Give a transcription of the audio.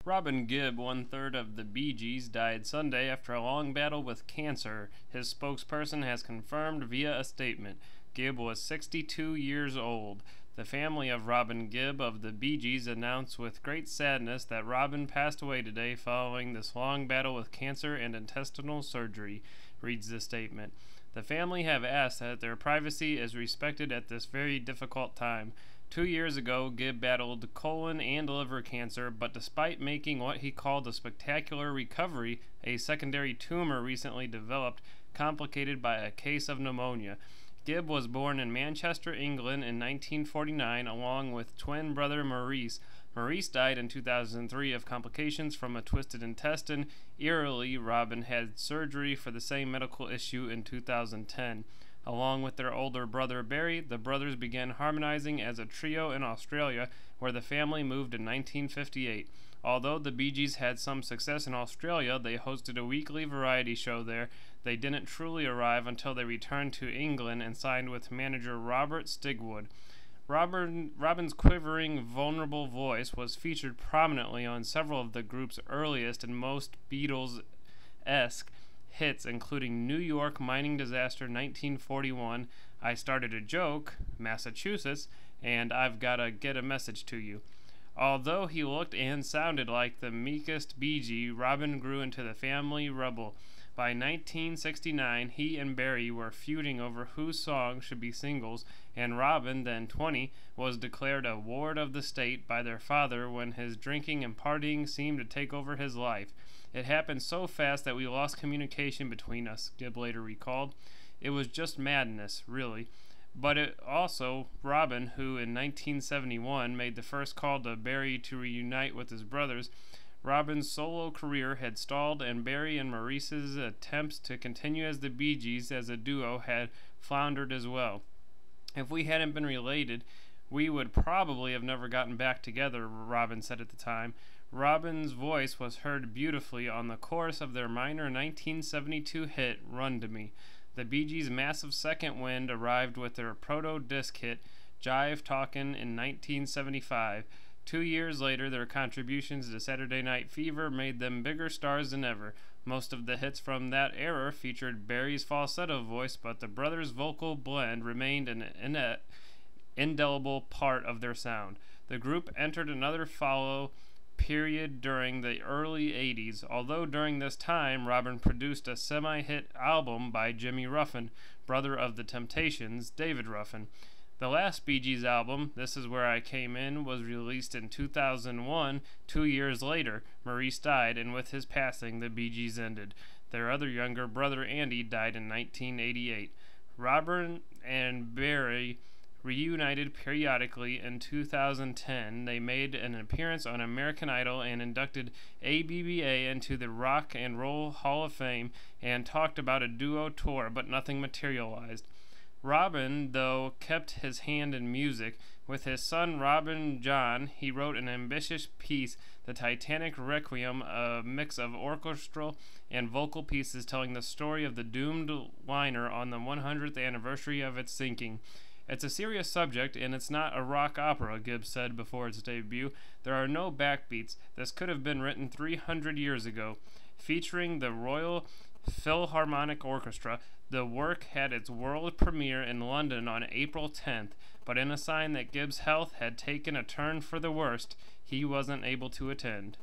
Robin Gibb, one-third of the Bee Gees, died Sunday after a long battle with cancer, his spokesperson has confirmed via a statement. Gibb was 62 years old. The family of Robin Gibb of the Bee Gees announced with great sadness that Robin passed away today following this long battle with cancer and intestinal surgery, reads the statement. The family have asked that their privacy is respected at this very difficult time. 2 years ago, Gibb battled colon and liver cancer, but despite making what he called a spectacular recovery, a secondary tumor recently developed, complicated by a case of pneumonia. Gibb was born in Manchester, England in 1949, along with twin brother Maurice. Maurice died in 2003 of complications from a twisted intestine. Eerily, Robin had surgery for the same medical issue in 2010. Along with their older brother Barry, the brothers began harmonizing as a trio in Australia, where the family moved in 1958. Although the Bee Gees had some success in Australia, they hosted a weekly variety show there. They didn't truly arrive until they returned to England and signed with manager Robert Stigwood. Robin's quivering, vulnerable voice was featured prominently on several of the group's earliest and most Beatles-esque hits, including New York Mining Disaster 1941, I Started a Joke, Massachusetts, and I've Gotta Get a Message to You. Although he looked and sounded like the meekest Bee Gee, Robin grew into the family rebel. By 1969, he and Barry were feuding over whose songs should be singles, and Robin, then 20, was declared a ward of the state by their father when his drinking and partying seemed to take over his life. It happened so fast that we lost communication between us, Gibb later recalled. It was just madness, really. But it also Robin, who in 1971 made the first call to Barry to reunite with his brothers. Robin's solo career had stalled, and Barry and Maurice's attempts to continue as the Bee Gees as a duo had floundered as well. If we hadn't been related, we would probably have never gotten back together, Robin said at the time. Robin's voice was heard beautifully on the chorus of their minor 1972 hit, Run to Me. The Bee Gees' massive second wind arrived with their proto-disc hit, Jive Talkin' in 1975. 2 years later, their contributions to Saturday Night Fever made them bigger stars than ever. Most of the hits from that era featured Barry's falsetto voice, but the brothers' vocal blend remained an indelible part of their sound. The group entered another follow period during the early 80s, although during this time Robin produced a semi-hit album by Jimmy Ruffin, brother of the Temptations, David Ruffin. The last Bee Gees album, This Is Where I Came In, was released in 2001. 2 years later, Maurice died, and with his passing, the Bee Gees ended. Their other younger brother, Andy, died in 1988. Robin and Barry reunited periodically. In 2010, they made an appearance on American Idol and inducted ABBA into the Rock and Roll Hall of Fame and talked about a duo tour, but nothing materialized. Robin, though, kept his hand in music. With his son Robin John, he wrote an ambitious piece, The Titanic Requiem, a mix of orchestral and vocal pieces telling the story of the doomed liner on the 100th anniversary of its sinking. It's a serious subject, and it's not a rock opera, Gibb said before its debut. There are no backbeats. This could have been written 300 years ago. Featuring the Royal Philharmonic Orchestra, the work had its world premiere in London on April 10th, but in a sign that Gibb's health had taken a turn for the worst, he wasn't able to attend.